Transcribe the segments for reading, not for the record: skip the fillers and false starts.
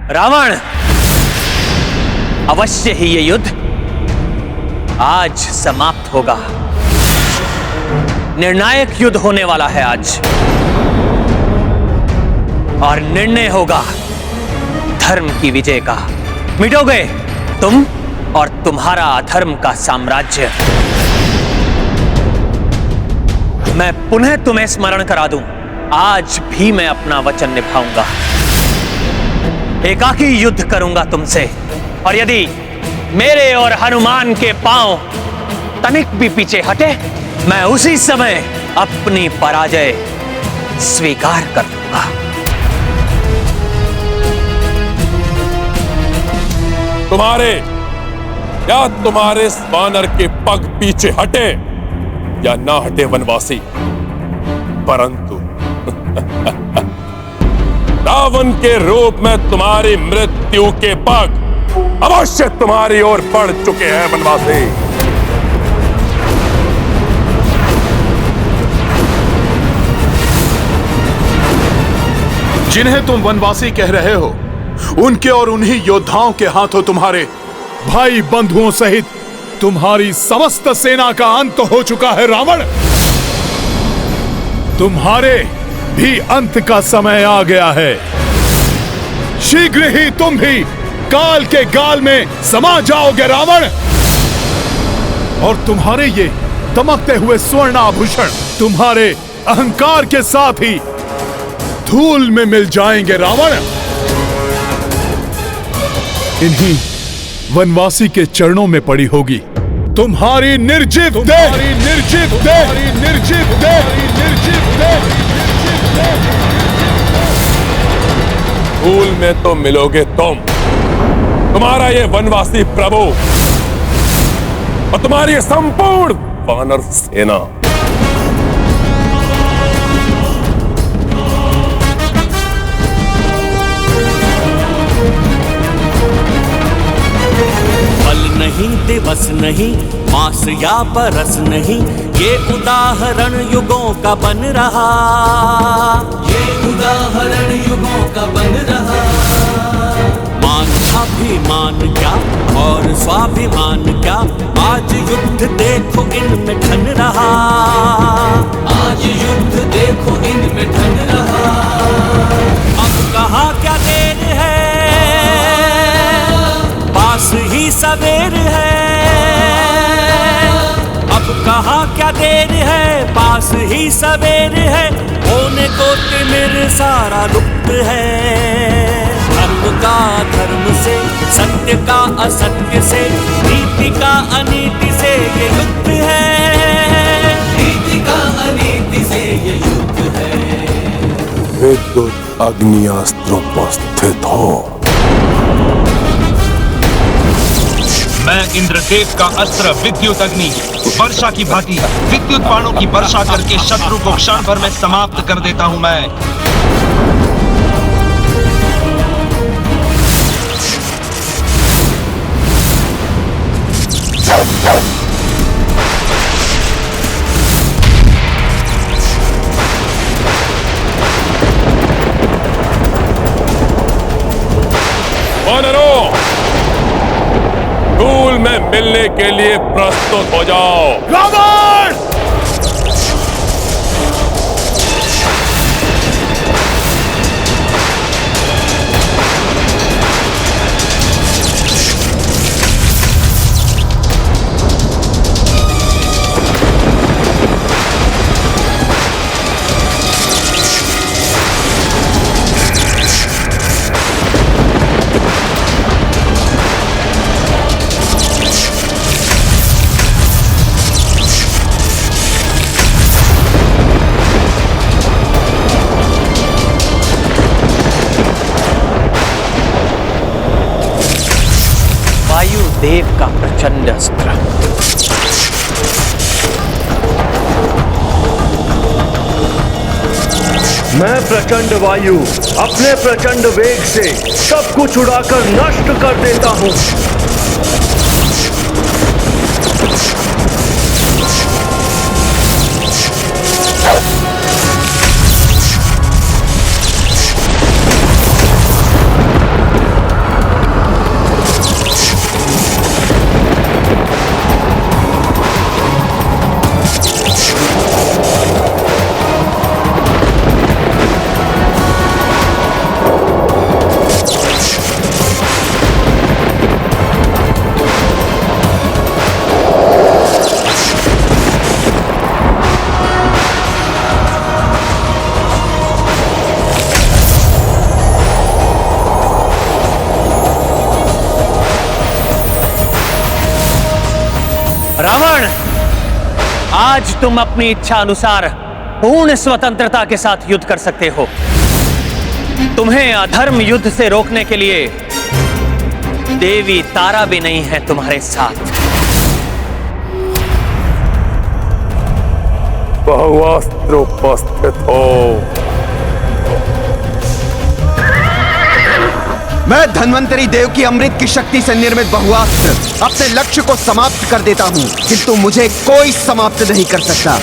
रावण, अवश्य ही ये युद्ध आज समाप्त होगा। निर्णायक युद्ध होने वाला है आज, और निर्णय होगा धर्म की विजय का। मिटोगे तुम और तुम्हारा अधर्म का साम्राज्य। मैं पुनः तुम्हें स्मरण करा दूं, आज भी मैं अपना वचन निभाऊंगा। एकाकी युद्ध करूंगा तुमसे, और यदि मेरे और हनुमान के पांव तनिक भी पीछे हटे, मैं उसी समय अपनी पराजय स्वीकार कर लूंगा। तुम्हारे वानर के पग पीछे हटे या ना हटे वनवासी, परंतु रावण के रूप में तुम्हारी मृत्यु के पग अवश्य तुम्हारी ओर बढ़ चुके हैं वनवासी। जिन्हें तुम वनवासी कह रहे हो, उनके और उन्हीं योद्धाओं के हाथों तुम्हारे भाई बंधुओं सहित तुम्हारी समस्त सेना का अंत हो चुका है रावण। तुम्हारे भी अंत का समय आ गया है। शीघ्र ही तुम भी काल के गाल में समा जाओगे रावण, और तुम्हारे ये दमकते हुए स्वर्ण आभूषण तुम्हारे अहंकार के साथ ही धूल में मिल जाएंगे रावण। इन्हीं वनवासी के चरणों में पड़ी होगी तुम्हारी निर्जीव देह, निर्जीव देह, निर्जीव देह, निर्जीव देह। धूल में तो मिलोगे तुम, तुम्हारा ये वनवासी प्रभु और तुम्हारी संपूर्ण वानर सेना। नहीं दिवस नहीं, मास या बरस नहीं, ये उदाहरण युगों का बन रहा। ये उदाहरण युगों का बन रहा। मान अभिमान क्या और स्वाभिमान क्या, आज युद्ध देखो इनमें ठन रहा। आज युद्ध देखो इनमें ठन रहा। अब कहाँ क्या देर है, पास ही सवेर है। अब कहाँ क्या देर है, पास ही सवेर है। होने को तिमिर सारा लुप्त है। धर्म का धर्म से, सत्य का असत्य से, नीति का अनीति से ये युद्ध है। नीति का अनीति से ये युद्ध है। विद्युत अग्नियास्त्र उपस्थित हो। मैं इंद्रदेव का अस्त्र विद्युत अग्नि वर्षा की भांति विद्युत बाणों की वर्षा करके शत्रु को क्षण भर में समाप्त कर देता हूं। मैं वानरों, धूल में मिलने के लिए प्रस्तुत हो जाओ। रावण! देव का प्रचंड अस्त्र। मैं प्रचंड वायु अपने प्रचंड वेग से सब कुछ उड़ाकर नष्ट कर देता हूं। आज तुम अपनी इच्छा अनुसार पूर्ण स्वतंत्रता के साथ युद्ध कर सकते हो। तुम्हें अधर्म युद्ध से रोकने के लिए देवी तारा भी नहीं है तुम्हारे साथ। बहुअस्त्र उपस्थित हो। मैं धन्वंतरी देव की अमृत की शक्ति से निर्मित बहुअस्त्र अपने लक्ष्य को समाप्त कर देता हूँ, किंतु मुझे कोई समाप्त नहीं कर सकता।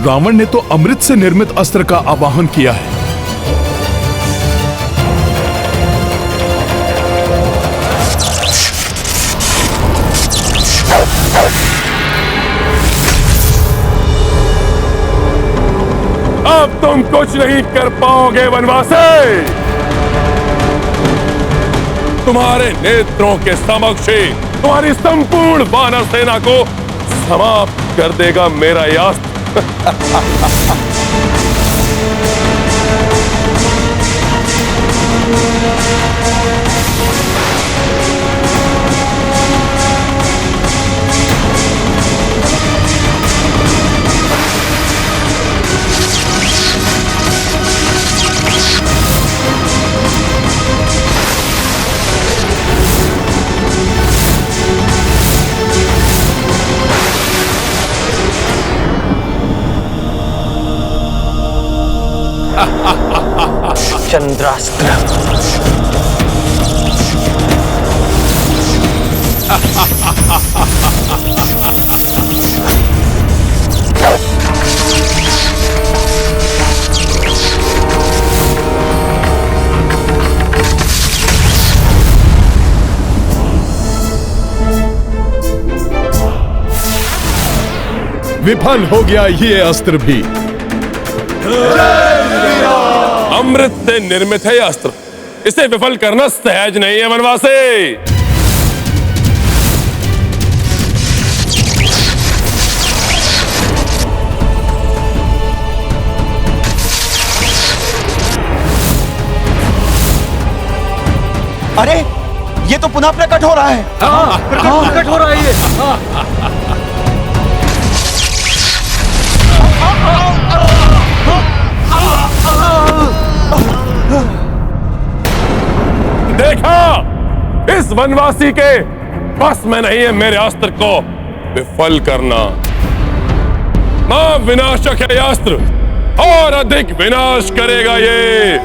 रावण ने तो अमृत से निर्मित अस्त्र का आवाहन किया है। अब तुम कुछ नहीं कर पाओगे वनवासी। तुम्हारे नेत्रों के समक्ष ही तुम्हारी संपूर्ण वानर सेना को समाप्त कर देगा मेरा यह अस्त्र। चंद्रास्त्र। विफल हो गया ये अस्त्र भी। अमृत से निर्मित है यह अस्त्र, इसे विफल करना सहज नहीं है वनवासी। अरे ये तो पुनः प्रकट हो रहा है। प्रकट हो रहा है ये। देखा, इस वनवासी के बस में नहीं है मेरे अस्त्र को विफल करना। विनाशक है यह अस्त्र, और अधिक विनाश करेगा ये।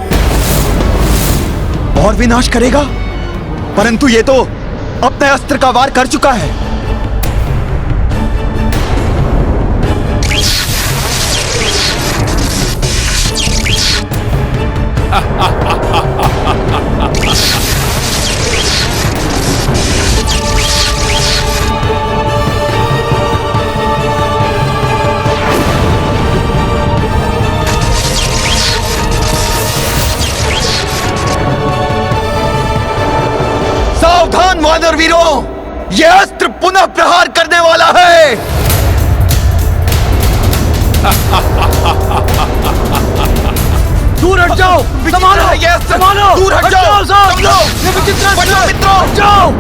और विनाश करेगा? परंतु ये तो अपने अस्त्र का वार कर चुका है। सावधान वानर वीरों, यह अस्त्र पुनः प्रहार करने वाला है। दूर हट जाओ, संभालो, ये अस्त्र, संभालो, दूर हट जाओ सब लोग। ये विचित्र बचो मित्रों, हट जाओ।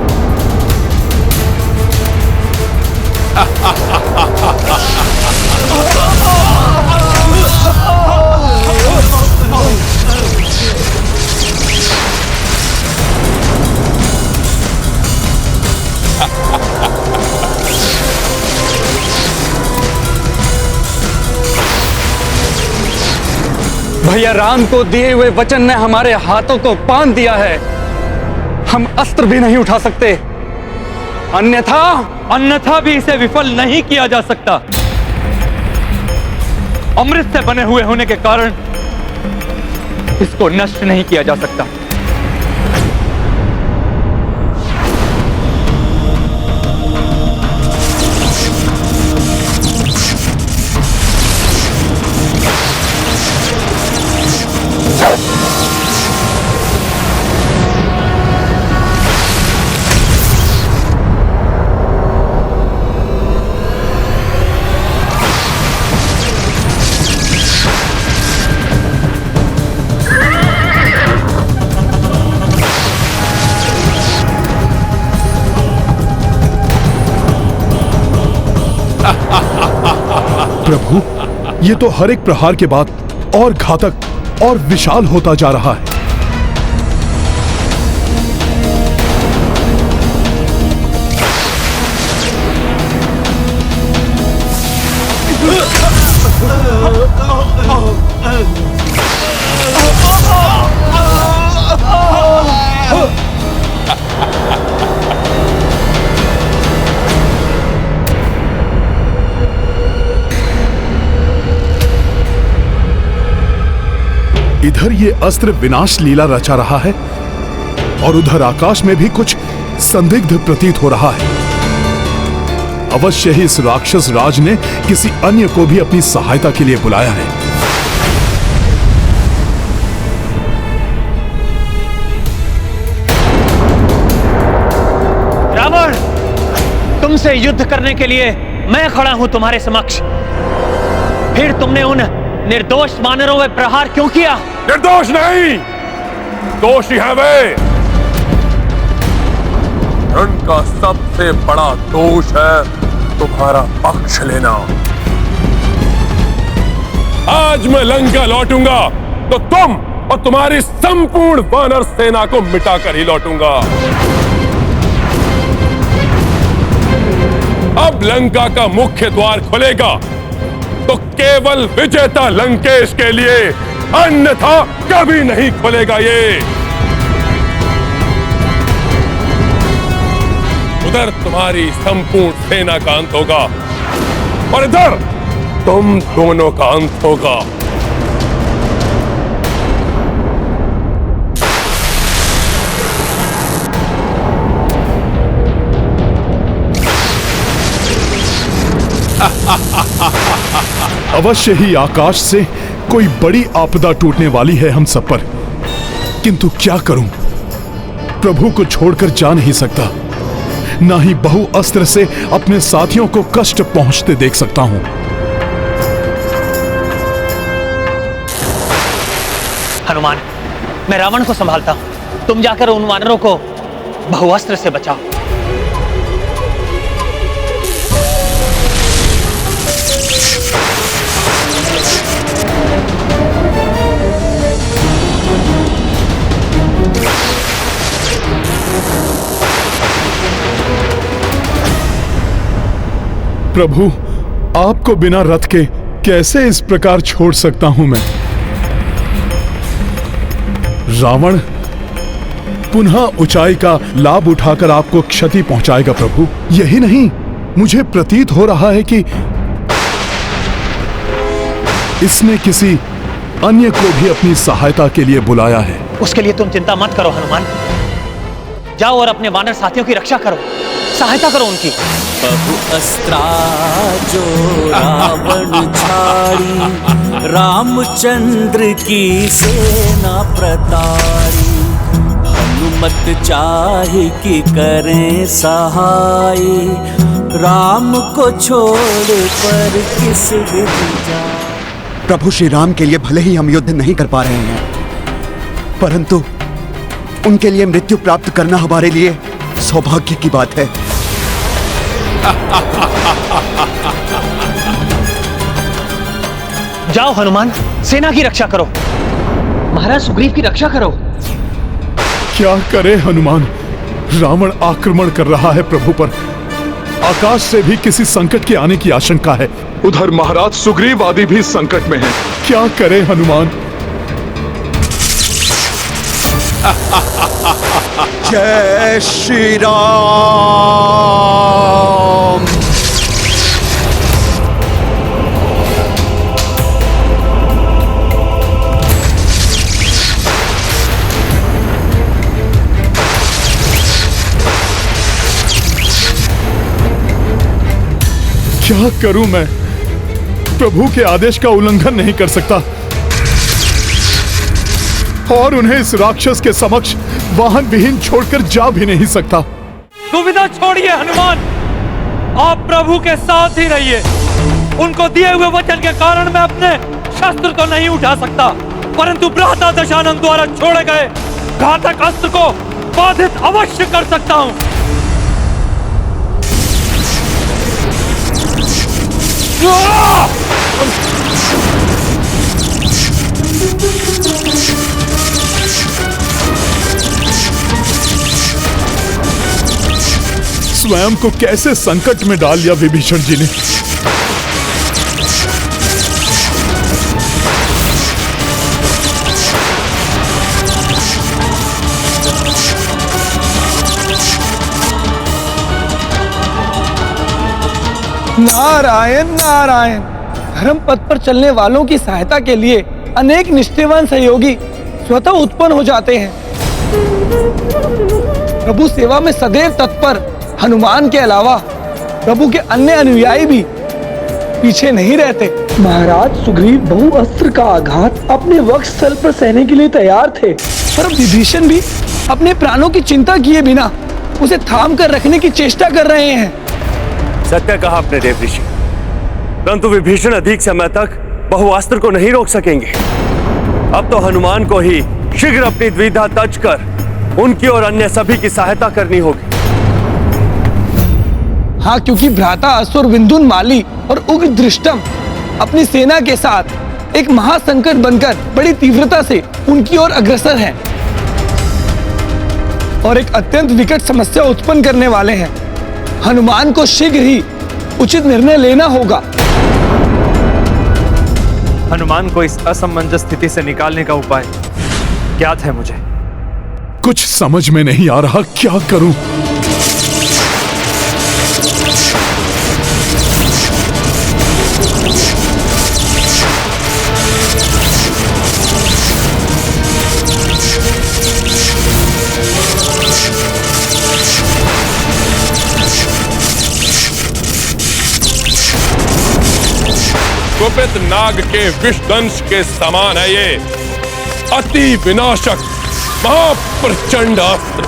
भैया राम को दिए हुए वचन ने हमारे हाथों को बांध दिया है। हम अस्त्र भी नहीं उठा सकते, अन्यथा भी इसे विफल नहीं किया जा सकता। अमृत से बने हुए होने के कारण इसको नष्ट नहीं किया जा सकता। ये तो हर एक प्रहार के बाद और घातक और विशाल होता जा रहा है। इधर ये अस्त्र विनाश लीला रचा रहा है और उधर आकाश में भी कुछ संदिग्ध प्रतीत हो रहा है। अवश्य ही इस राक्षस राज ने किसी अन्य को भी अपनी सहायता के लिए बुलाया है। रावण, तुमसे युद्ध करने के लिए मैं खड़ा हूं तुम्हारे समक्ष। फिर तुमने उन निर्दोष वानरों में प्रहार क्यों किया? निर्दोष नहीं, दोषी है वे। उनका सबसे बड़ा दोष है तुम्हारा पक्ष लेना। आज मैं लंका लौटूंगा तो तुम और तुम्हारी संपूर्ण वानर सेना को मिटाकर ही लौटूंगा। अब लंका का मुख्य द्वार खुलेगा तो केवल विजेता लंकेश के लिए, अन्यथा कभी नहीं खुलेगा ये। उधर तुम्हारी संपूर्ण सेना का अंत होगा और इधर तुम दोनों का अंत होगा। अवश्य ही आकाश से कोई बड़ी आपदा टूटने वाली है हम सब पर, किंतु क्या करूं? प्रभु को छोड़कर जा नहीं सकता, ना ही बहु अस्त्र से अपने साथियों को कष्ट पहुंचते देख सकता हूं। हनुमान, मैं रावण को संभालता हूं, तुम जाकर उन वानरों को बहुअस्त्र से बचाओ। प्रभु, आपको बिना रथ के कैसे इस प्रकार छोड़ सकता हूं मैं? रावण पुनः ऊंचाई का लाभ उठाकर आपको क्षति पहुंचाएगा प्रभु। यही नहीं, मुझे प्रतीत हो रहा है कि इसने किसी अन्य को भी अपनी सहायता के लिए बुलाया है। उसके लिए तुम चिंता मत करो हनुमान, जाओ और अपने वानर साथियों की रक्षा करो, सहायता करो उनकी। बहु अस्त्रा जो रावण छाड़ी, रामचंद्र की सेना प्रताड़ी। हनुमत चाहे कि करें सहाय, राम को छोड़ पर किस विधि जाए। प्रभु श्री राम के लिए भले ही हम युद्ध नहीं कर पा रहे हैं, परंतु उनके लिए मृत्यु प्राप्त करना हमारे लिए सौभाग्य की बात है। जाओ हनुमान, सेना की रक्षा करो, महाराज सुग्रीव की रक्षा करो। क्या करे हनुमान, रावण आक्रमण कर रहा है प्रभु पर। आकाश से भी किसी संकट के आने की आशंका है। उधर महाराज सुग्रीव आदि भी संकट में हैं। क्या करे हनुमान? जय श्री राम। क्या करूं मैं? प्रभु के आदेश का उल्लंघन नहीं कर सकता और उन्हें इस राक्षस के समक्ष वाहन विहीन छोड़कर जा भी नहीं सकता। दुविधा छोड़िए हनुमान, आप प्रभु के साथ ही रहिए। उनको दिए हुए वचन के कारण मैं अपने शस्त्र को नहीं उठा सकता, परंतु भ्राता दशानन द्वारा छोड़े गए घातक अस्त्र को बाधित अवश्य कर सकता हूं। स्वयं को कैसे संकट में डाल दिया विभीषण जी ने। नारायण नारायण। धर्म पथ पर चलने वालों की सहायता के लिए अनेक निष्ठावान सहयोगी स्वतः उत्पन्न हो जाते हैं। प्रभु सेवा में सदैव तत्पर हनुमान के अलावा प्रभु के अन्य अनुयायी भी पीछे नहीं रहते। महाराज सुग्रीव बहु अस्त्र का आघात अपने वक्षस्थल पर सहने के लिए तैयार थे, पर विभीषण भी अपने प्राणों की चिंता किए बिना उसे थाम कर रखने की चेष्टा कर रहे हैं। सत्य कहा अपने देव ऋषि, परंतु विभीषण अधिक समय तक बहुअस्त्र को नहीं रोक सकेंगे। अब तो हनुमान को ही शीघ्र अपनी द्विधा तज कर उनकी और अन्य सभी की सहायता करनी होगी। हाँ, क्योंकि भ्राता असुर विंधुन माली और उग्र दृष्टम अपनी सेना के साथ एक महासंकट बनकर बड़ी तीव्रता से उनकी ओर अग्रसर हैं और एक अत्यंत विकट समस्या उत्पन्न करने वाले हैं। हनुमान को शीघ्र ही उचित निर्णय लेना होगा। हनुमान को इस असमंजस स्थिति से निकालने का उपाय ज्ञात है मुझे। कुछ समझ में नहीं आ रहा, क्या करूं? कुपित नाग के विषदंश के समान है ये अति विनाशक महाप्रचंड अस्त्र,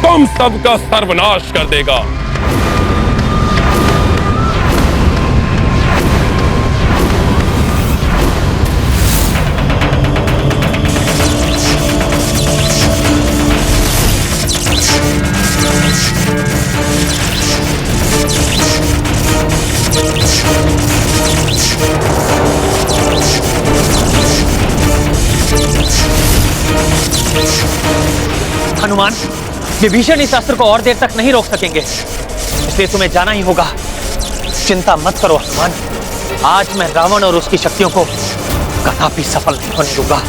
तुम सबका सर्वनाश कर देगा। हनुमान, विभीषण इस अस्त्र को और देर तक नहीं रोक सकेंगे, इसलिए तुम्हें जाना ही होगा। चिंता मत करो हनुमान, आज मैं रावण और उसकी शक्तियों को कदापि सफल नहीं होने दूंगा।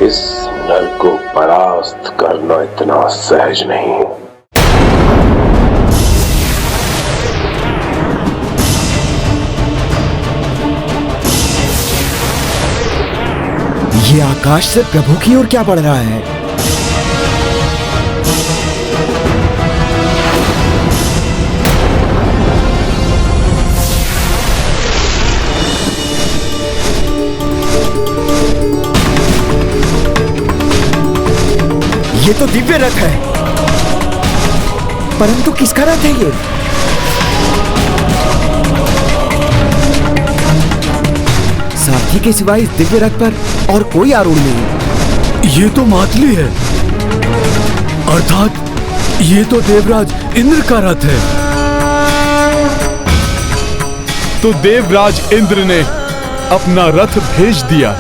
इस नर को परास्त करना इतना सहज नहीं। ये आकाश से प्रभु की ओर क्या बढ़ रहा है? ये तो दिव्य रथ है, परंतु किसका रथ है ये? सारथी के सिवाय इस दिव्य रथ पर और कोई आरूढ़ नहीं। ये तो मातली है, अर्थात ये तो देवराज इंद्र का रथ है। तो देवराज इंद्र ने अपना रथ भेज दिया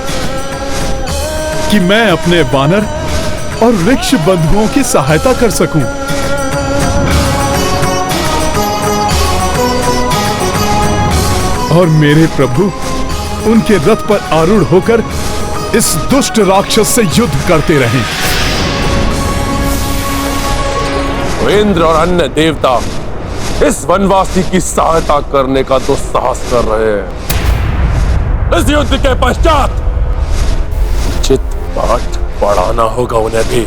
कि मैं अपने वानर और वृक्ष बंधुओं की सहायता कर सकूं। और मेरे प्रभु उनके रथ पर आरूढ़ होकर इस दुष्ट राक्षस से युद्ध करते रहें। इंद्र और अन्य देवता इस वनवासी की सहायता करने का दुस्साहस कर रहे हैं। इस युद्ध के पश्चात चित पाठ पढ़ाना होगा उन्हें भी,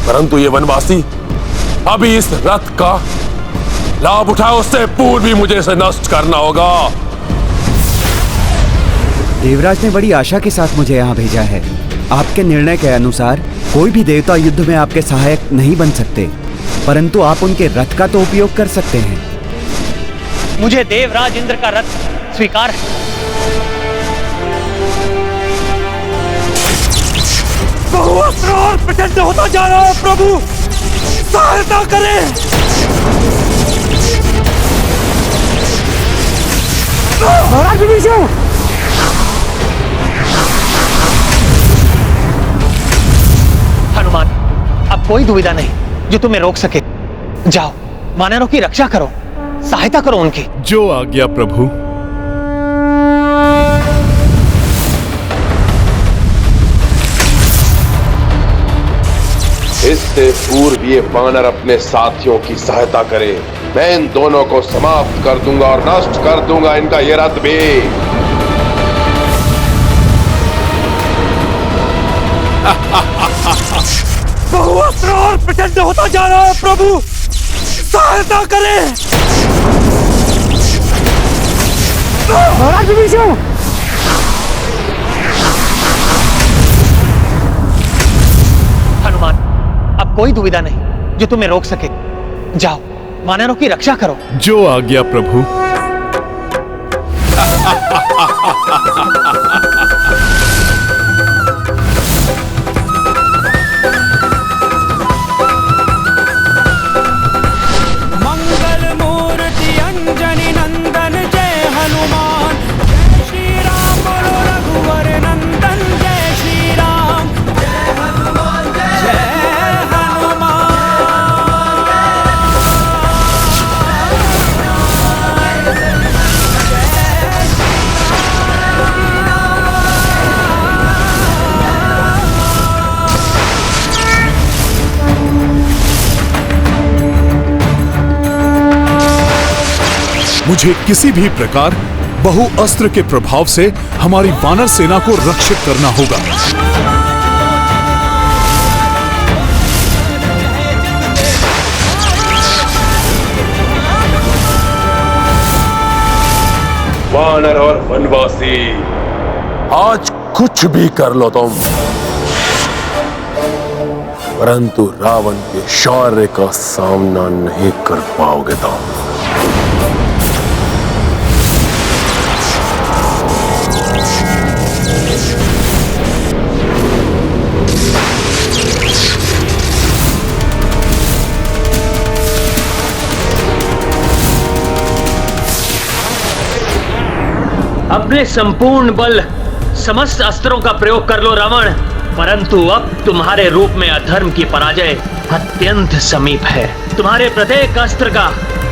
परंतु ये वनवासी अभी इस रथ का लाभ उठाए उससे पूर्व भी मुझे इसे नष्ट करना होगा। देवराज ने बड़ी आशा के साथ मुझे यहाँ भेजा है। आपके निर्णय के अनुसार कोई भी देवता युद्ध में आपके सहायक नहीं बन सकते, परंतु आप उनके रथ का तो उपयोग कर सकते हैं। मुझे देवराज इंद्र का रथ स्वीकार है। बहुअस्त्र और प्रचंड होता जा रहा है प्रभु, सहायता करें। महाराज विभीषण, हनुमान, अब कोई दुविधा नहीं जो तुम्हें रोक सके। जाओ, वानरों की रक्षा करो, सहायता करो उनकी। जो आज्ञा प्रभु। इससे पूर्व ये वानर अपने साथियों की सहायता करे, मैं इन दोनों को समाप्त कर दूंगा और नष्ट कर दूंगा इनका ये रथ भी। बहुअस्त्र और प्रचंड होता जा रहा है प्रभु, सहायता करें। महाराज विभीषण, हनुमान, अब कोई दुविधा नहीं जो तुम्हें रोक सके। जाओ, वानरों की रक्षा करो। जो आज्ञा प्रभु। मंगल मूर्ति अंजनी नंदन जय हनुमान, जय श्री राम बोलो रघुवर नंदन, जय श्री राम, जय हनुमान, जय हनुमान। मुझे किसी भी प्रकार बहुअस्त्र के प्रभाव से हमारी वानर सेना को रक्षित करना होगा। वानर और वनवासी, आज कुछ भी कर लो तुम, परंतु रावण के शौर्य का सामना नहीं कर पाओगे तुम। अपने संपूर्ण बल समस्त अस्त्रों का प्रयोग कर लो रावण, परंतु अब तुम्हारे रूप में अधर्म की पराजय अत्यंत समीप है। तुम्हारे प्रत्येक अस्त्र का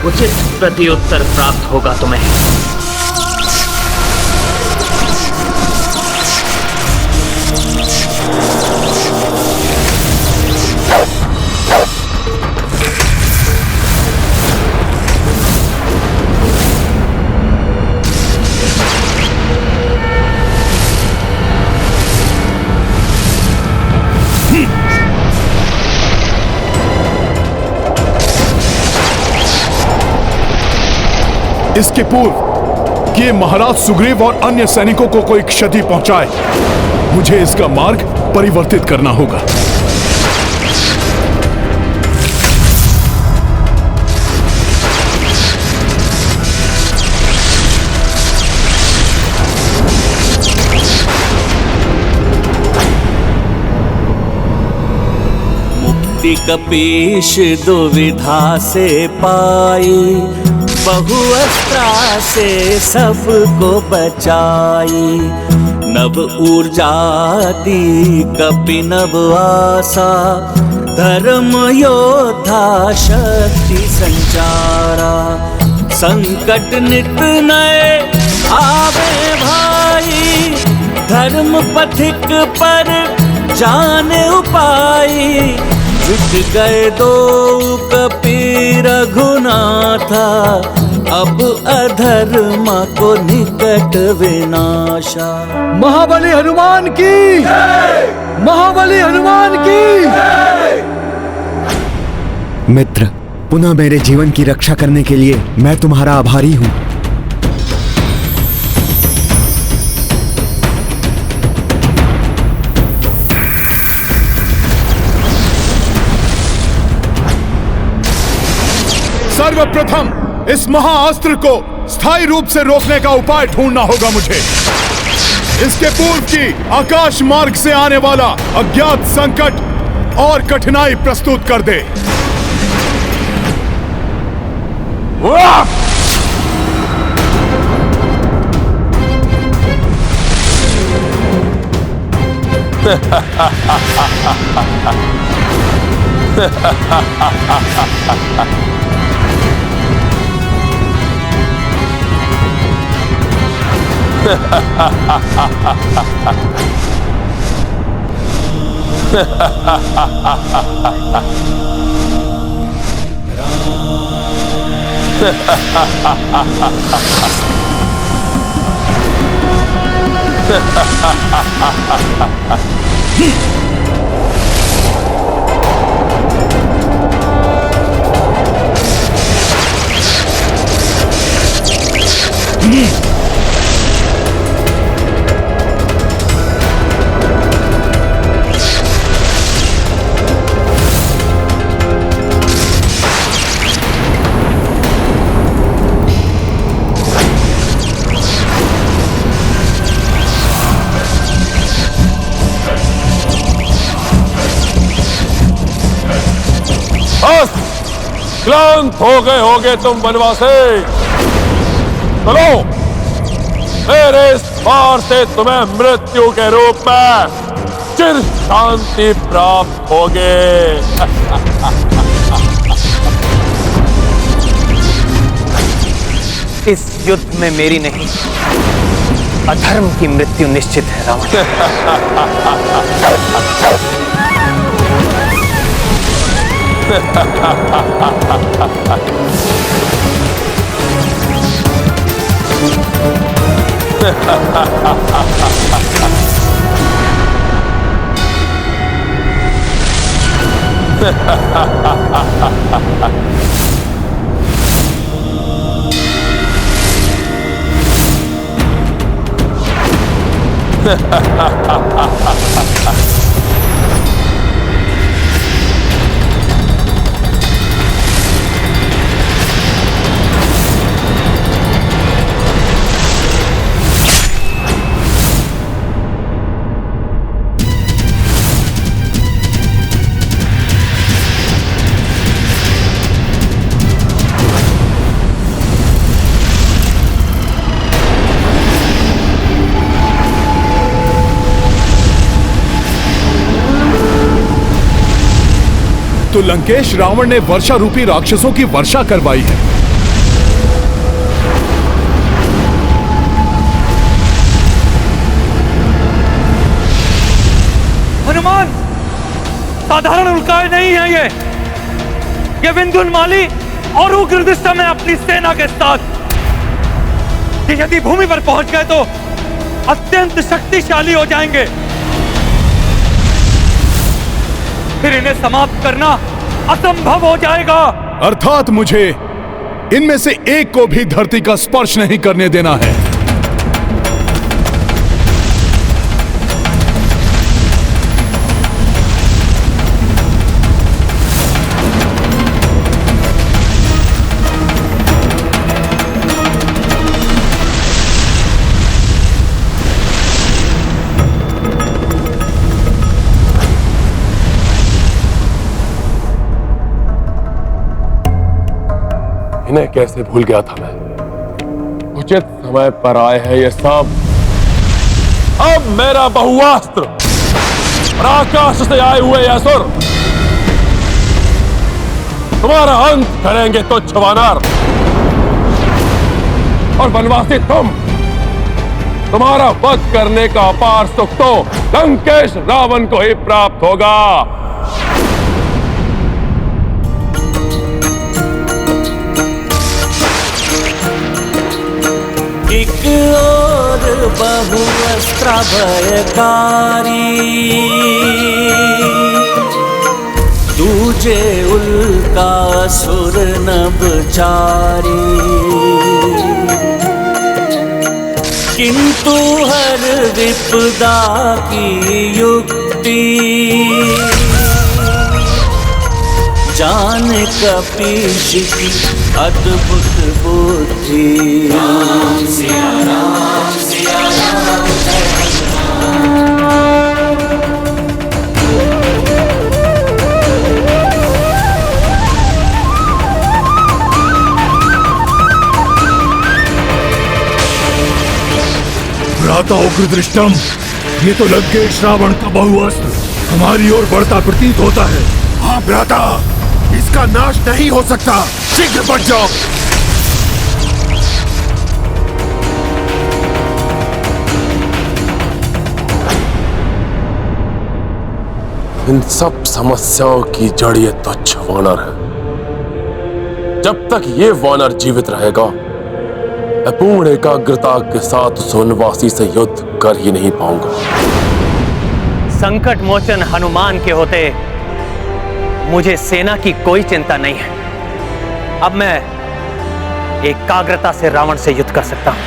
उचित प्रत्युत्तर प्राप्त होगा तुम्हें। इसके पूर्व कि महाराज सुग्रीव और अन्य सैनिकों को कोई क्षति पहुंचाए, मुझे इसका मार्ग परिवर्तित करना होगा। मुक्ति कपीश दुविधा से पाई, बहुअस्त्रा से सबको बचाई। नव ऊर्जा दी कपि नव आशा, धर्म योद्धा शक्ति संचारा। संकट नित नए आवे भाई, धर्म पथिक पर जान उपाई। जुट गए दो कपि रघुनाथा, अब अधर्मा को निकट विनाशा। महाबली हनुमान की, महाबली हनुमान की। मित्र, पुनः मेरे जीवन की रक्षा करने के लिए मैं तुम्हारा आभारी हूं। सर्वप्रथम इस महाअस्त्र को स्थायी रूप से रोकने का उपाय ढूंढना होगा मुझे। इसके पूर्व की आकाश मार्ग से आने वाला अज्ञात संकट और कठिनाई प्रस्तुत कर दे। क्लांत हो गए होगे तुम वनवासी। चलो, मेरे इस वार से तुम्हें मृत्यु के रूप में चिर शांति प्राप्त होगी। इस युद्ध में मेरी नहीं, अधर्म की मृत्यु निश्चित है रावण। तो लंकेश रावण ने वर्षा रूपी राक्षसों की वर्षा करवाई है। हनुमान, साधारण उल्काएं नहीं है ये विंध्योन्माली और उग्रदृष्टा में अपनी सेना के साथ ये यदि भूमि पर पहुंच गए तो अत्यंत शक्तिशाली हो जाएंगे। फिर इन्हें समाप्त करना असंभव हो जाएगा। अर्थात मुझे इनमें से एक को भी धरती का स्पर्श नहीं करने देना है। इन्हें कैसे भूल गया था मैं। उचित समय पर आए हैं ये सब। अब मेरा बहुआस्त्र और आकाश से आए हुए असुर तुम्हारा अंत करेंगे तुच्छ वानर। और वनवासी तुम्हारा वध करने का अपार सुख तो लंकेश रावण को ही प्राप्त होगा। एक और बहुअस्त्र भयकारी, दूजे उल्कासुर नभचारी। किंतु हर विपदा की युक्ति जाने कपीश की अद्भुत बुद्धि। राम सिया राम सिया राम भ्राता उग्रदृष्टम, ये तो लंकेश रावण का बहुअस्त्र हमारी ओर बढ़ता प्रतीत होता है। हाँ भ्राता, इसका नाश नहीं हो सकता, शीघ्र बढ़ जाओ। इन सब समस्याओं की जड़ ये तुच्छ वानर है। जब तक ये वानर जीवित रहेगा, मैं पूर्ण एकाग्रता के साथ उस वनवासी से युद्ध कर ही नहीं पाऊंगा। संकट मोचन हनुमान के होते मुझे सेना की कोई चिंता नहीं है। अब मैं एकाग्रता से रावण से युद्ध कर सकता हूं।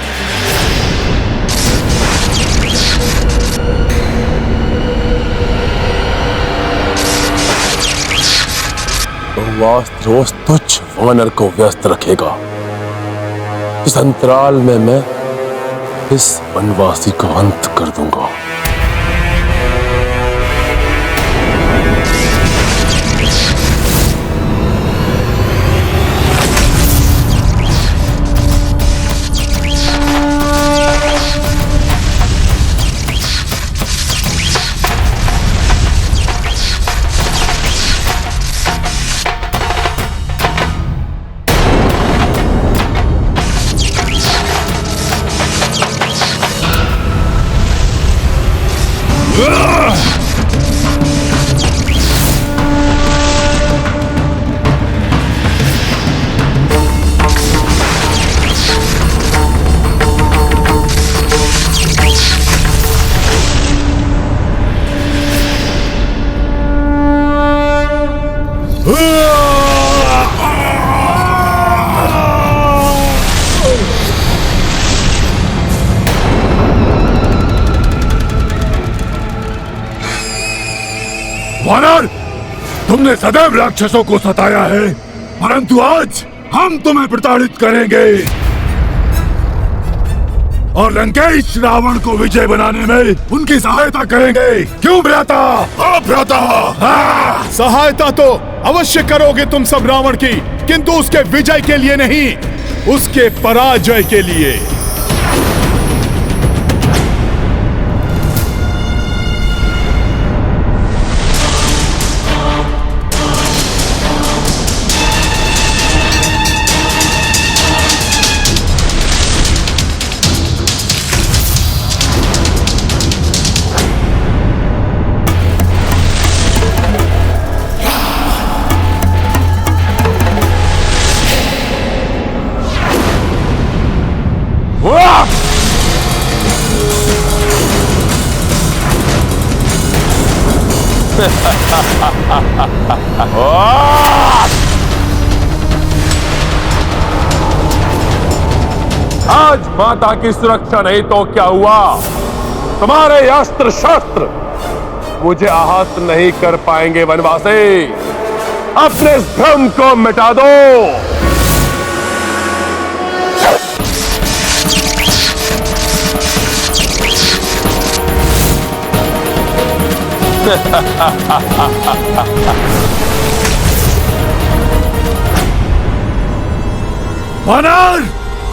बहुअस्त्र उस तुच्छ वानर को व्यस्त रखेगा। इस अंतराल में मैं इस वनवासी को अंत कर दूंगा। वानर, तुमने सदैव राक्षसों को सताया है, परंतु आज हम तुम्हें प्रताड़ित करेंगे और लंकेश रावण को विजय बनाने में उनकी सहायता करेंगे। क्यों भ्राता? हाँ भ्राता। सहायता तो अवश्य करोगे तुम सब रावण की, किंतु उसके विजय के लिए नहीं, उसके पराजय के लिए। आज माता की सुरक्षा नहीं तो क्या हुआ? तुम्हारे अस्त्र शस्त्र मुझे आहत नहीं कर पाएंगे। वनवासी, अपने इस भ्रम को मिटा दो। वानर,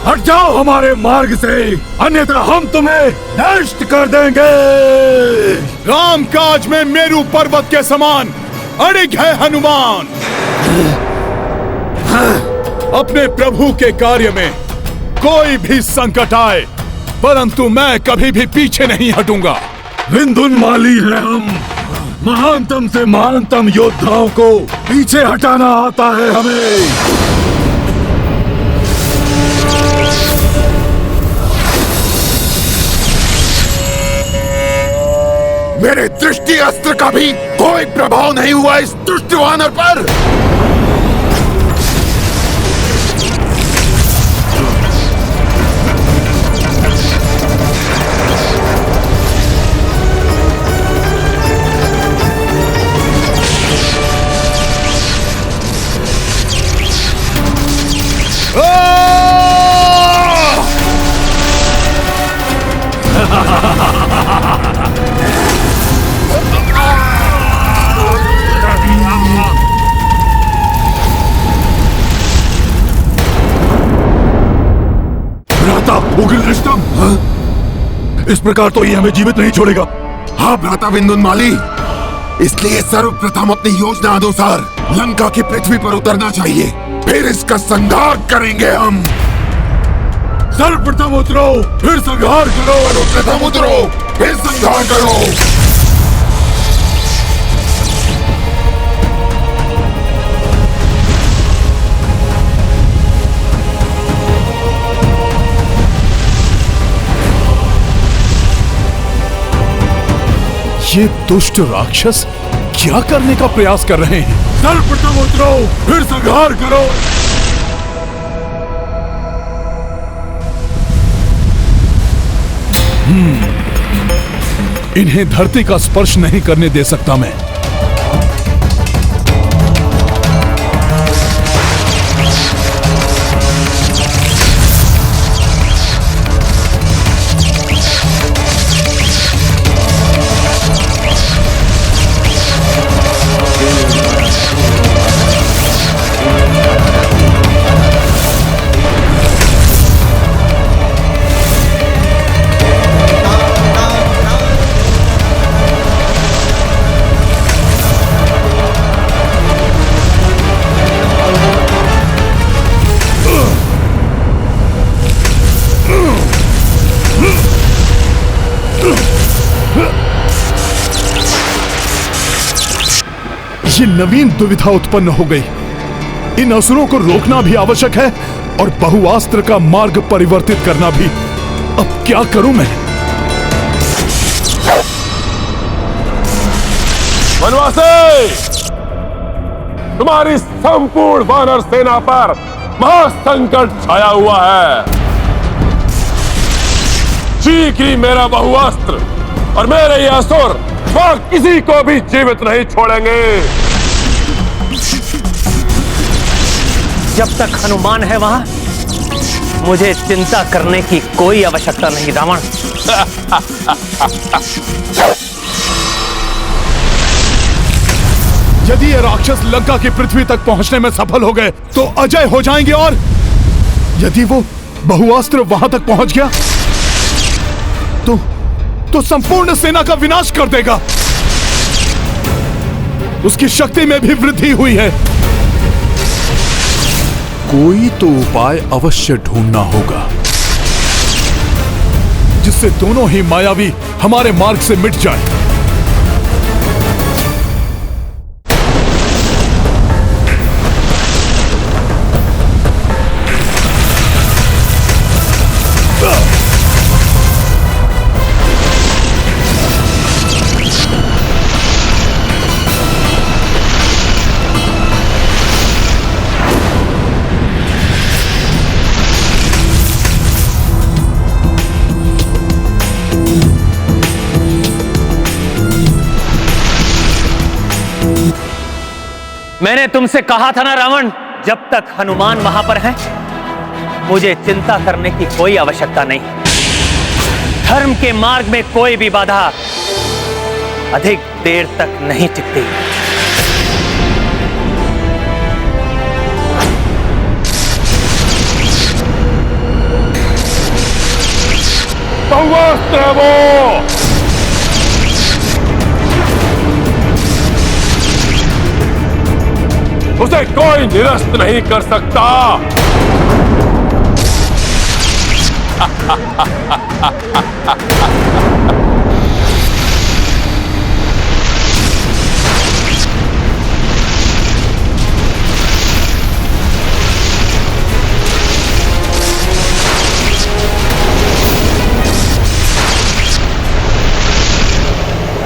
हट जाओ हमारे मार्ग से, अन्यथा हम तुम्हें नष्ट कर देंगे। राम काज में मेरू पर्वत के समान अड़िग है हनुमान। अपने प्रभु के कार्य में कोई भी संकट आए, परंतु मैं कभी भी पीछे नहीं हटूंगा। विंधुनमाली है हम, महानतम से महानतम योद्धाओं को पीछे हटाना आता है हमें। मेरे दृष्टि अस्त्र का भी कोई प्रभाव नहीं हुआ इस दुष्ट वानर पर। भ्राता उग्रदृष्टम, इस प्रकार तो ये हमें जीवित नहीं छोड़ेगा। हाँ भ्राता विंदुनमाली, इसलिए सर्वप्रथम अपनी योजना अनुसार लंका की पृथ्वी पर उतरना चाहिए, फिर इसका संहार करेंगे हम। सर्वप्रथम उतरो, फिर संहार करो। सर्वप्रथम उतरो, फिर संहार करो। ये दुष्ट राक्षस क्या करने का प्रयास कर रहे हैं? सर्वप्रथम उतरो, फिर संहार करो। इन्हें धरती का स्पर्श नहीं करने दे सकता मैं। ये नवीन दुविधा उत्पन्न हो गई। इन असुरों को रोकना भी आवश्यक है और बहुआस्त्र का मार्ग परिवर्तित करना भी। अब क्या करूं मैं? वनवासी, तुम्हारी संपूर्ण वानर सेना पर महासंकट छाया हुआ है। शीघ्र ही मेरा बहुअस्त्र और मेरे ये असुर वहां किसी को भी जीवित नहीं छोड़ेंगे। जब तक हनुमान है वहां मुझे चिंता करने की कोई आवश्यकता नहीं रावण। यदि ये राक्षस लंका की पृथ्वी तक पहुंचने में सफल हो गए तो अजय हो जाएंगे, और यदि वो बहुअस्त्र वहां तक पहुंच गया तो संपूर्ण सेना का विनाश कर देगा। उसकी शक्ति में भी वृद्धि हुई है। कोई तो उपाय अवश्य ढूंढना होगा जिससे दोनों ही मायावी हमारे मार्ग से मिट जाए। मैंने तुमसे कहा था ना रावण, जब तक हनुमान वहां पर है मुझे चिंता करने की कोई आवश्यकता नहीं। धर्म के मार्ग में कोई भी बाधा अधिक देर तक नहीं टिकती। बहुअस्त्र वो उसे कोई निरस्त नहीं कर सकता।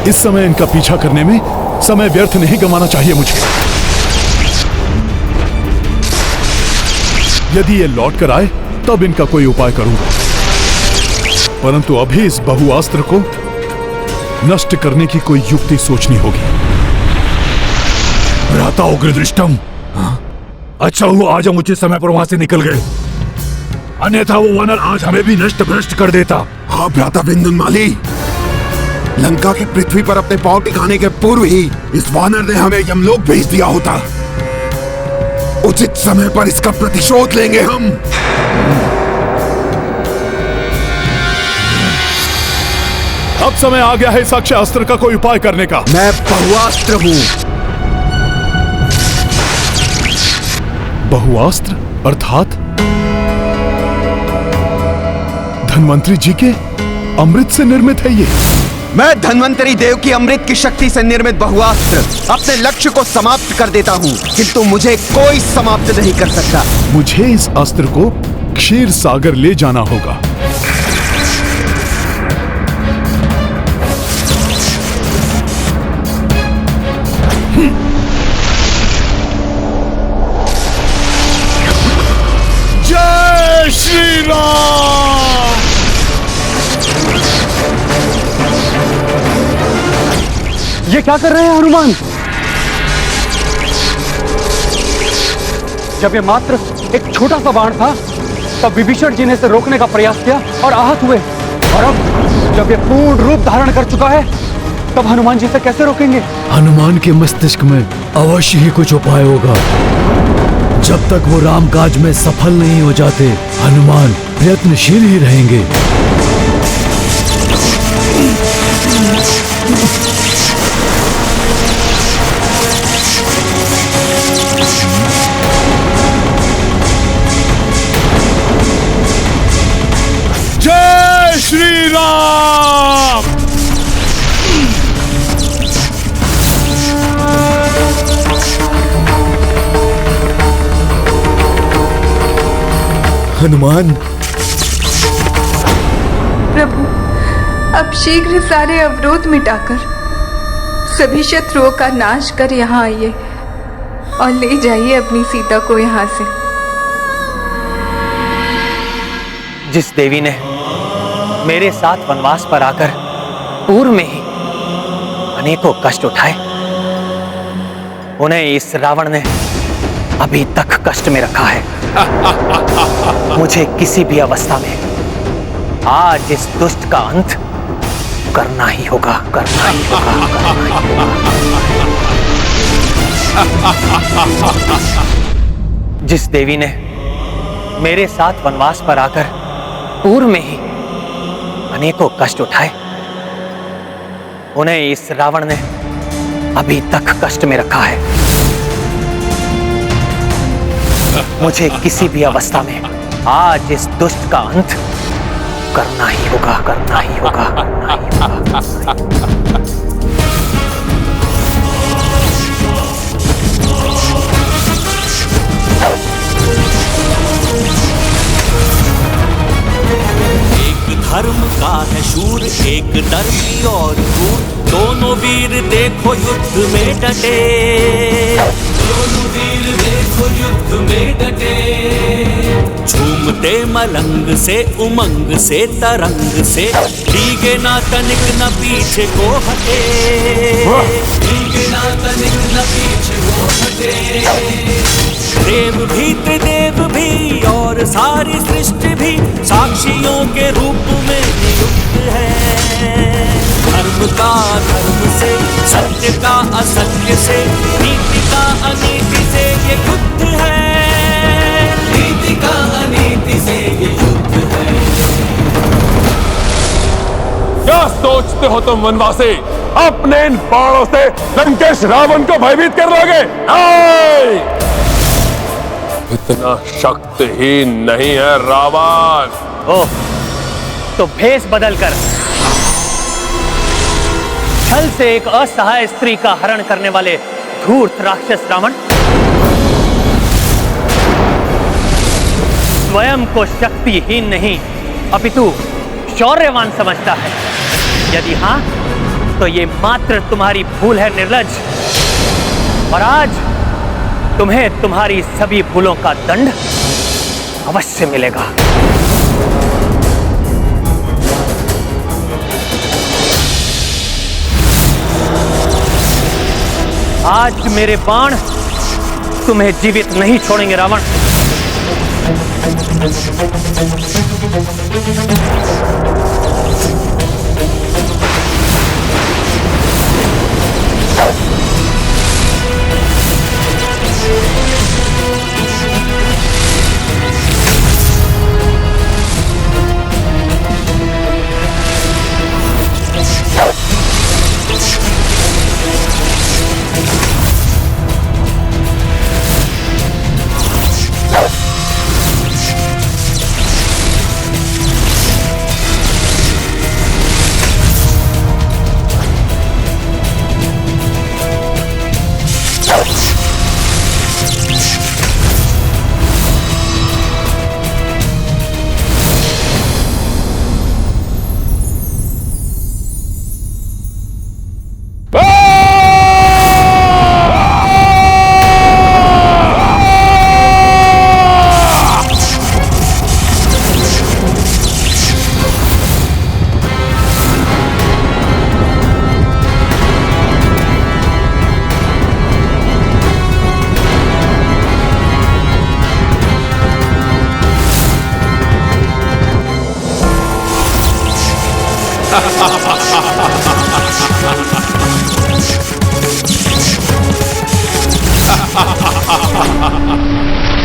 इस समय इनका पीछा करने में समय व्यर्थ नहीं गंवाना चाहिए मुझे। यदि ये लौट कर आए तब इनका कोई उपाय करूंगा, परंतु अभी इस बहुअस्त्र को नष्ट करने की कोई युक्ति सोचनी होगी। भ्राता उग्रदृष्टम, अच्छा हुआ आज हम उचित समय पर वहां से निकल गए, अन्यथा वो वानर आज हमें भी नष्ट भ्रष्ट कर देता। हाँ भ्राता विंदुनमाली, लंका की पृथ्वी पर अपने पांव टिकाने के पूर्व ही इस वानर ने हमें यमलोक भेज दिया होता। उचित समय पर इसका प्रतिशोध लेंगे हम। अब समय आ गया है इस अक्षय अस्त्र का कोई उपाय करने का। मैं बहुआस्त्र हूं। बहुआस्त्र अर्थात धन्वंतरी जी के अमृत से निर्मित है ये। मैं धन्वंतरी देव की अमृत की शक्ति से निर्मित बहुआस्त्र अपने लक्ष्य को समाप्त कर देता हूं, किंतु मुझे कोई समाप्त नहीं कर सकता। मुझे इस अस्त्र को क्षीर सागर ले जाना होगा। जय श्री राम। ये क्या कर रहे हैं हनुमान? जब ये मात्र एक छोटा सा बाण था तब विभीषण जी ने इसे रोकने का प्रयास किया और आहत हुए, और अब जब ये पूर्ण रूप धारण कर चुका है तब हनुमान जी से कैसे रोकेंगे? हनुमान के मस्तिष्क में अवश्य ही कुछ उपाय होगा। जब तक वो रामकाज में सफल नहीं हो जाते, हनुमान प्रयत्नशील ही रहेंगे। जय श्री राम। हनुमान, प्रभु, अब शीघ्र सारे अवरोध मिटाकर सभी शत्रुओं का नाश कर यहाँ आइए और ले जाइए अपनी सीता को यहाँ से। जिस देवी ने मेरे साथ वनवास पर आकर पूर्व में ही अनेकों कष्ट उठाए, उन्हें इस रावण ने अभी तक कष्ट में रखा है। मुझे किसी भी अवस्था में आज इस दुष्ट का अंत करना ही होगा, करना ही होगा, करना ही होगा। जिस देवी ने मेरे साथ वनवास पर आकर पूर्व में ही अनेकों कष्ट उठाए, उन्हें इस रावण ने अभी तक कष्ट में रखा है। मुझे किसी भी अवस्था में आज इस दुष्ट का अंत करना ही होगा, करना ही होगा, करना ही होगा। एक धर्म का है शूर, एक धर्मी और क्रूर, दोनों वीर देखो युद्ध में डटे, दोनों वीर देखो युद्ध में डटे। झूमते मलंग से उमंग से तरंग से, भीगे ना तनिक न पीछे को हटे, भीगे ना तनिक न पीछे को हटे। देव भी त्रिदेव भी और सारी सृष्टि भी साक्षियों के रूप में नियुक्त है। धर्म का धर्म से, सत्य का असत्य से, नीति का अनीति से ये युद्ध है, नीति का अनीति से ये युद्ध है। क्या सोचते हो तुम वनवासी? अपने इन बाणों से लंकेश रावण को भयभीत कर लोगे? नहीं! इतना शक्तिहीन नहीं है रावण। ओह, तो भेष बदलकर छल से एक असहाय स्त्री का हरण करने वाले धूर्त राक्षस रावण स्वयं को शक्तिहीन नहीं अपितु शौर्यवान समझता है। यदि हां, तो ये मात्र तुम्हारी भूल है निर्लज्ज, और आज तुम्हें तुम्हारी सभी भूलों का दंड अवश्य मिलेगा। आज मेरे बाण तुम्हें जीवित नहीं छोड़ेंगे रावण।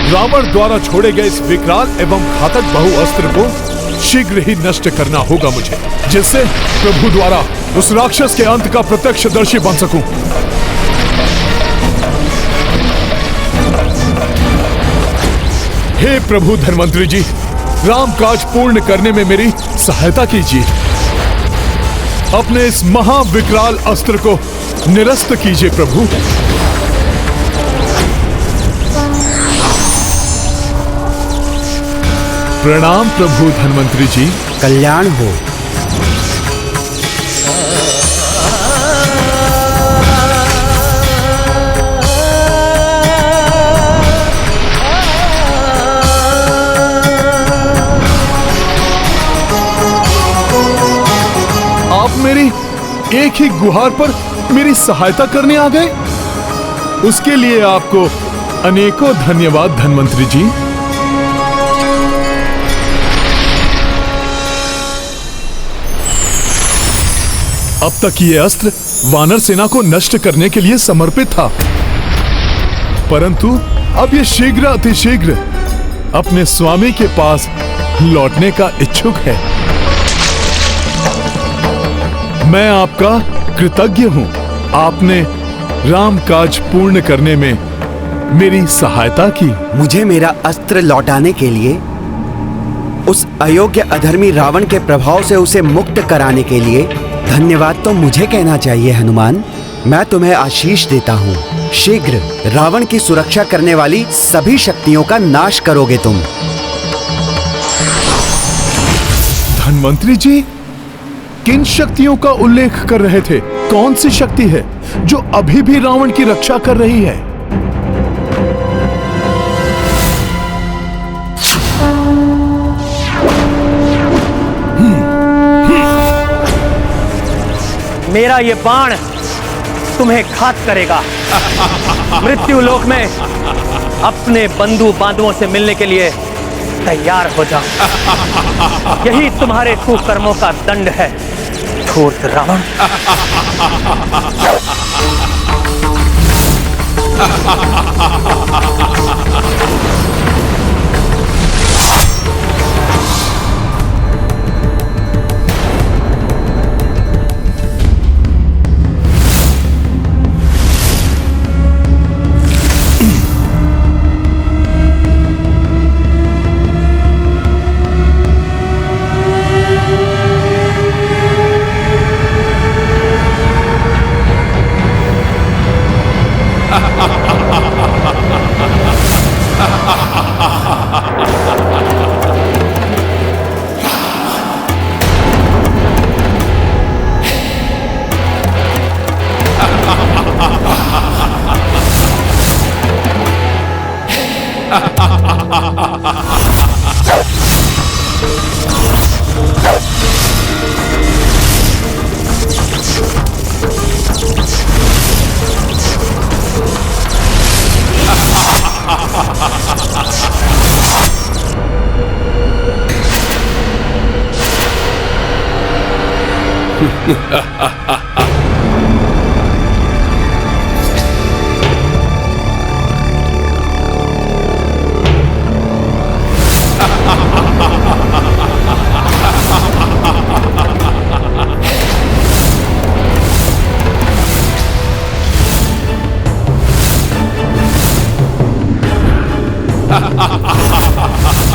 रावण द्वारा छोड़े गए इस विकराल एवं घातक बहुअस्त्र को शीघ्र ही नष्ट करना होगा मुझे, जिससे प्रभु द्वारा उस राक्षस के अंत का प्रत्यक्षदर्शी बन सकूं। हे प्रभु धन्वंतरी जी, राम काज पूर्ण करने में मेरी सहायता कीजिए। अपने इस महाविकराल अस्त्र को निरस्त कीजिए प्रभु। प्रणाम प्रभु धन्वंतरी जी। कल्याण हो। आप मेरी एक ही गुहार पर मेरी सहायता करने आ गए, उसके लिए आपको अनेकों धन्यवाद धन्वंतरी जी। अब तक ये अस्त्र वानर सेना को नष्ट करने के लिए समर्पित था, परंतु अब ये शीघ्र अतिशीघ्र अपने स्वामी के पास लौटने का इच्छुक है। मैं आपका कृतज्ञ हूं। आपने राम काज पूर्ण करने में मेरी सहायता की। मुझे मेरा अस्त्र लौटाने के लिए, उस अयोग्य अधर्मी रावण के प्रभाव से उसे मुक्त कराने के लिए धन्यवाद तो मुझे कहना चाहिए हनुमान। मैं तुम्हें आशीष देता हूँ। शीघ्र रावण की सुरक्षा करने वाली सभी शक्तियों का नाश करोगे तुम। धन्वंतरी जी, किन शक्तियों का उल्लेख कर रहे थे? कौन सी शक्ति है जो अभी भी रावण की रक्षा कर रही है? मेरा ये बाण तुम्हें घात करेगा। मृत्यु लोक में अपने बंधु बांधवों से मिलने के लिए तैयार हो जाओ। यही तुम्हारे कुकर्मों का दंड है, धूर्त रावण।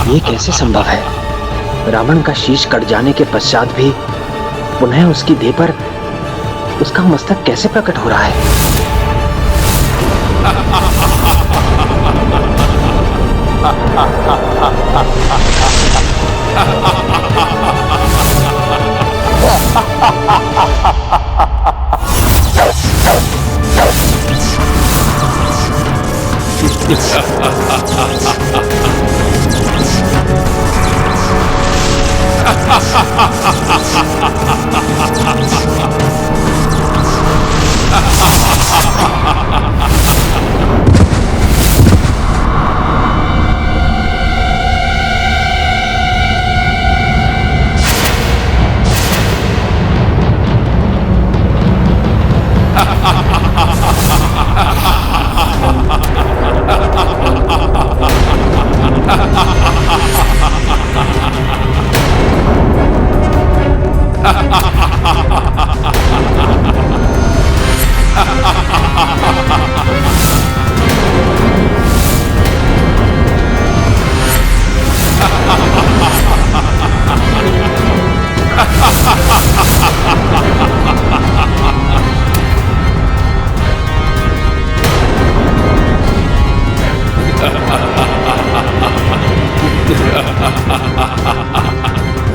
ये कैसे संभव है? रावण का शीश कट जाने के पश्चात भी पुनः उसकी देह पर उसका मस्तक कैसे प्रकट हो रहा है?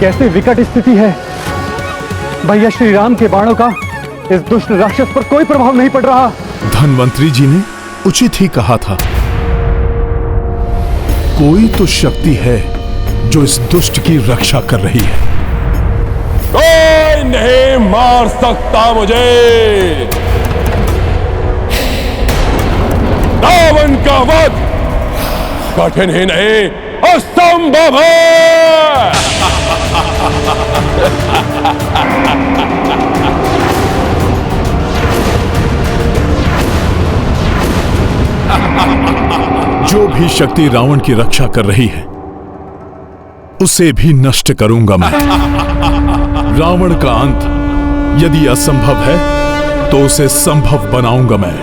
कैसे विकट स्थिति है। भैया श्री राम के बाणों का इस दुष्ट राक्षस पर कोई प्रभाव नहीं पड़ रहा। धन्वंतरी जी ने उचित ही कहा था। कोई तो शक्ति है जो इस दुष्ट की रक्षा कर रही है। कोई नहीं मार सकता मुझे। रावण का वध कठिन ही नहीं असंभव है। जो भी शक्ति रावण की रक्षा कर रही है उसे भी नष्ट करूंगा मैं। रावण का अंत यदि असंभव है तो उसे संभव बनाऊंगा मैं।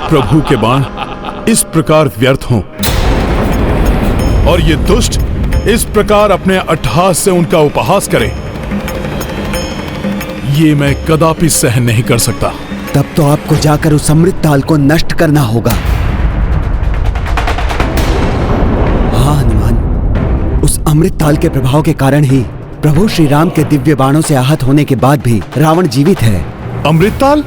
प्रभु के बाण इस प्रकार व्यर्थ हों और ये दुष्ट इस प्रकार अपने अट्टहास से उनका उपहास करे, ये मैं कदापि सहन नहीं कर सकता। तब तो आपको जाकर उस अमृत ताल को नष्ट करना होगा। हाँ हनुमान, उस अमृत ताल के प्रभाव के कारण ही प्रभु श्री राम के दिव्य बाणों से आहत होने के बाद भी रावण जीवित है। अमृत ताल?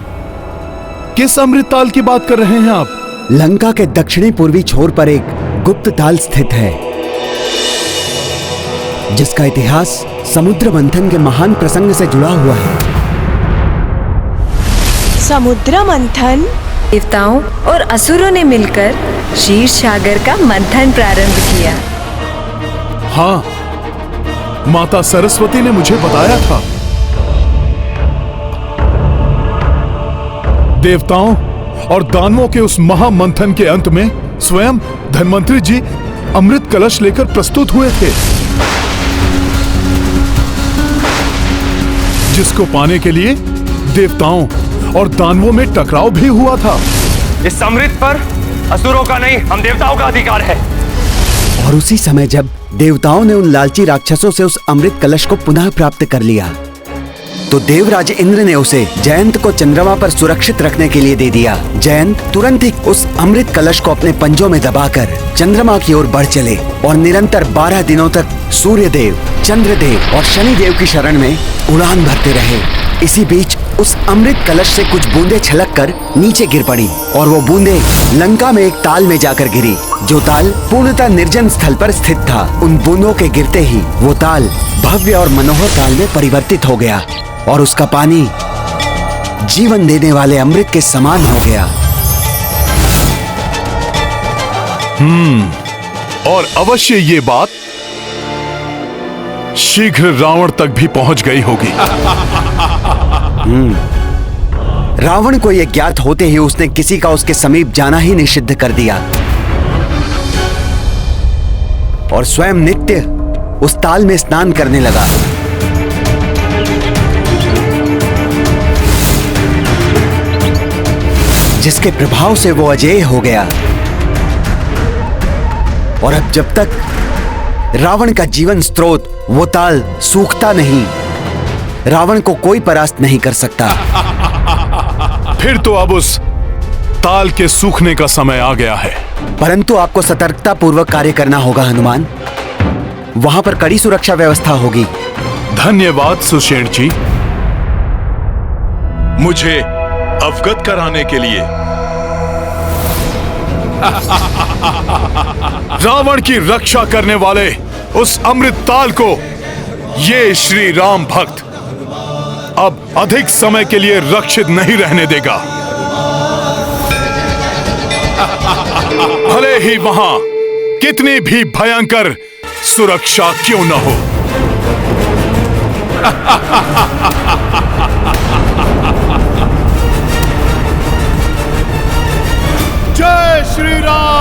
किस अमृत ताल की बात कर रहे हैं आप? लंका के दक्षिणी पूर्वी छोर पर एक गुप्त ताल स्थित है जिसका इतिहास समुद्र मंथन के महान प्रसंग से जुड़ा हुआ है। समुद्र मंथन? देवताओं और असुरों ने मिलकर क्षीर सागर का मंथन प्रारंभ किया। हाँ, माता सरस्वती ने मुझे बताया था। देवताओं और दानवों के उस महामंथन के अंत में स्वयं धन्वंतरी जी अमृत कलश लेकर प्रस्तुत हुए थे, जिसको पाने के लिए देवताओं और दानवों में टकराव भी हुआ था। इस अमृत पर असुरों का नहीं, हम देवताओं का अधिकार है। और उसी समय जब देवताओं ने उन लालची राक्षसों से उस अमृत कलश को पुनः प्राप्त कर लिया तो देवराज इंद्र ने उसे जयंत को चंद्रमा पर सुरक्षित रखने के लिए दे दिया। जयंत तुरंत ही उस अमृत कलश को अपने पंजों में दबाकर चंद्रमा की ओर बढ़ चले और निरंतर 12 दिनों तक सूर्यदेव, चंद्रदेव और शनिदेव की शरण में उड़ान भरते रहे। इसी बीच उस अमृत कलश से कुछ बूंदें छलककर नीचे गिर पड़ी और वो बूंदें लंका में एक ताल में जाकर गिरी, जो ताल पूर्णतः निर्जन स्थल पर स्थित था। उन बूंदों के गिरते ही वो ताल भव्य और मनोहर ताल में परिवर्तित हो गया और उसका पानी जीवन देने वाले अमृत के समान हो गया। और अवश्य ये बात शीघ्र रावण तक भी पहुंच गई होगी। रावण को यह ज्ञात होते ही उसने किसी का उसके समीप जाना ही निषिद्ध कर दिया और स्वयं नित्य उस ताल में स्नान करने लगा। जिसके प्रभाव से वो अजेय हो गया और अब जब तक रावण का जीवन स्रोत वो ताल सूखता नहीं, रावण को कोई परास्त नहीं कर सकता। फिर तो अब उस ताल के सूखने का समय आ गया है। परंतु आपको सतर्कता पूर्वक कार्य करना होगा हनुमान। वहां पर कड़ी सुरक्षा व्यवस्था होगी। धन्यवाद सुषेण जी, मुझे अवगत कराने के लिए। रावण की रक्षा करने वाले उस अमृत ताल को ये श्री राम भक्त अब अधिक समय के लिए रक्षित नहीं रहने देगा। भले ही वहां कितनी भी भयंकर सुरक्षा क्यों न हो। जय श्री राम।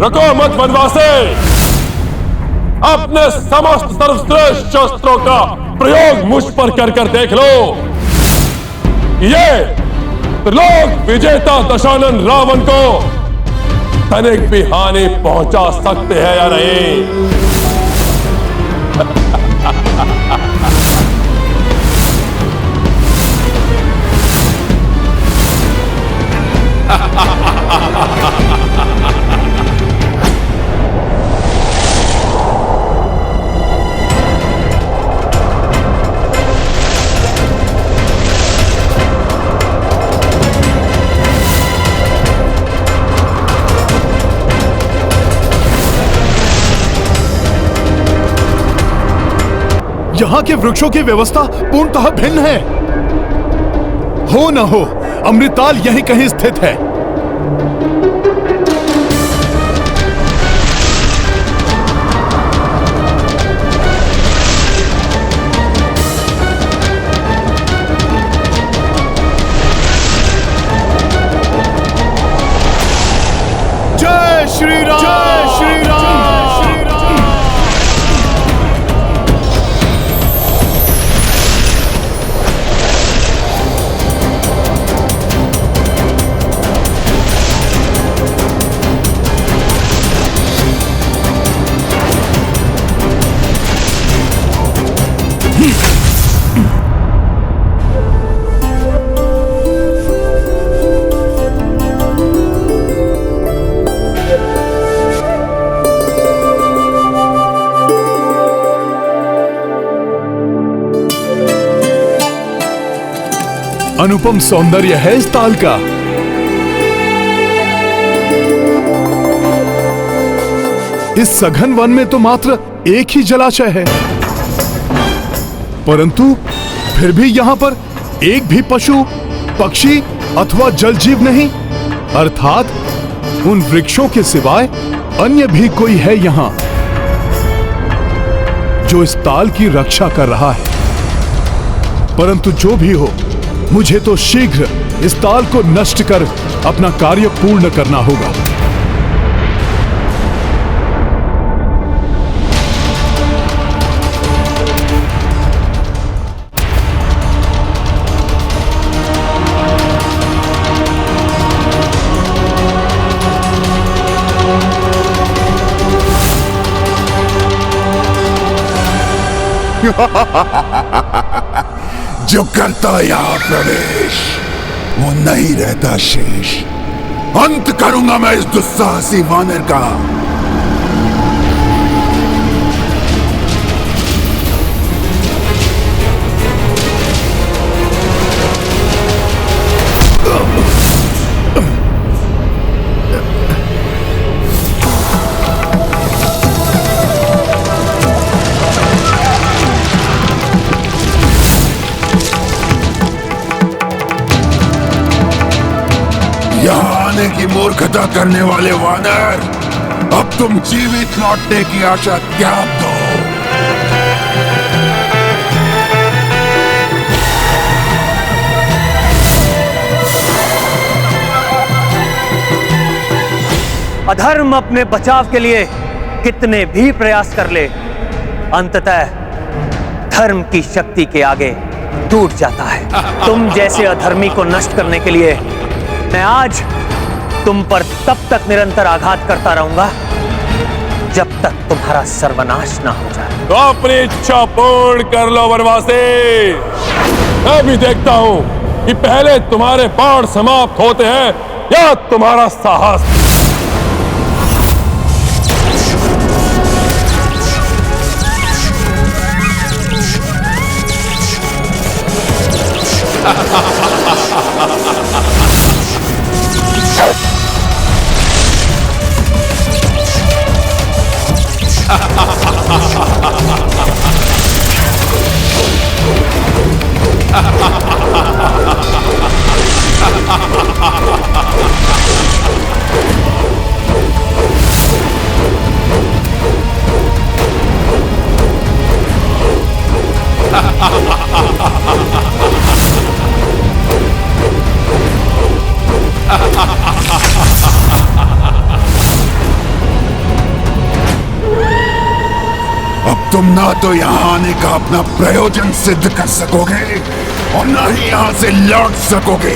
रुको मत वनवासी, अपने समस्त सर्वश्रेष्ठ शस्त्रों का प्रयोग मुझ पर कर देख लो। ये त्रिलोक विजेता दशानन रावण को तनिक भी हानि पहुंचा सकते हैं या नहीं। यहाँ के वृक्षों की व्यवस्था पूर्णतः भिन्न है। हो न हो अमृताल यहीं कहीं स्थित है। जय श्री राम, जय श्री राम। अनुपम सौंदर्य है इस ताल का। इस सघन वन में तो मात्र एक ही जलाशय है, परंतु फिर भी यहाँ पर एक भी पशु, पक्षी अथवा जलजीव नहीं, अर्थात उन वृक्षों के सिवाय अन्य भी कोई है यहाँ। जो इस ताल की रक्षा कर रहा है। परंतु जो भी हो, मुझे तो शीघ्र इस ताल को नष्ट कर अपना कार्य पूर्ण करना होगा। जो करता यहाँ प्रवेश वो नहीं रहता शेष। अंत करूंगा मैं इस दुस्साहसी वानर का। यहाँ आने की मूर्खता करने वाले वानर, अब तुम जीवित लौटने की आशा त्याग दो। अधर्म अपने बचाव के लिए कितने भी प्रयास कर ले, अंततः धर्म की शक्ति के आगे टूट जाता है। तुम जैसे अधर्मी को नष्ट करने के लिए मैं आज तुम पर तब तक निरंतर आघात करता रहूंगा जब तक तुम्हारा सर्वनाश ना हो जाए। तो अपनी इच्छा पूर्ण कर लो वनवासी। मैं भी देखता हूं कि पहले तुम्हारे बाण समाप्त होते हैं या तुम्हारा साहस। अब तुम ना तो यहाँ आने का अपना प्रयोजन सिद्ध कर सकोगे और ना ही यहाँ से लौट सकोगे।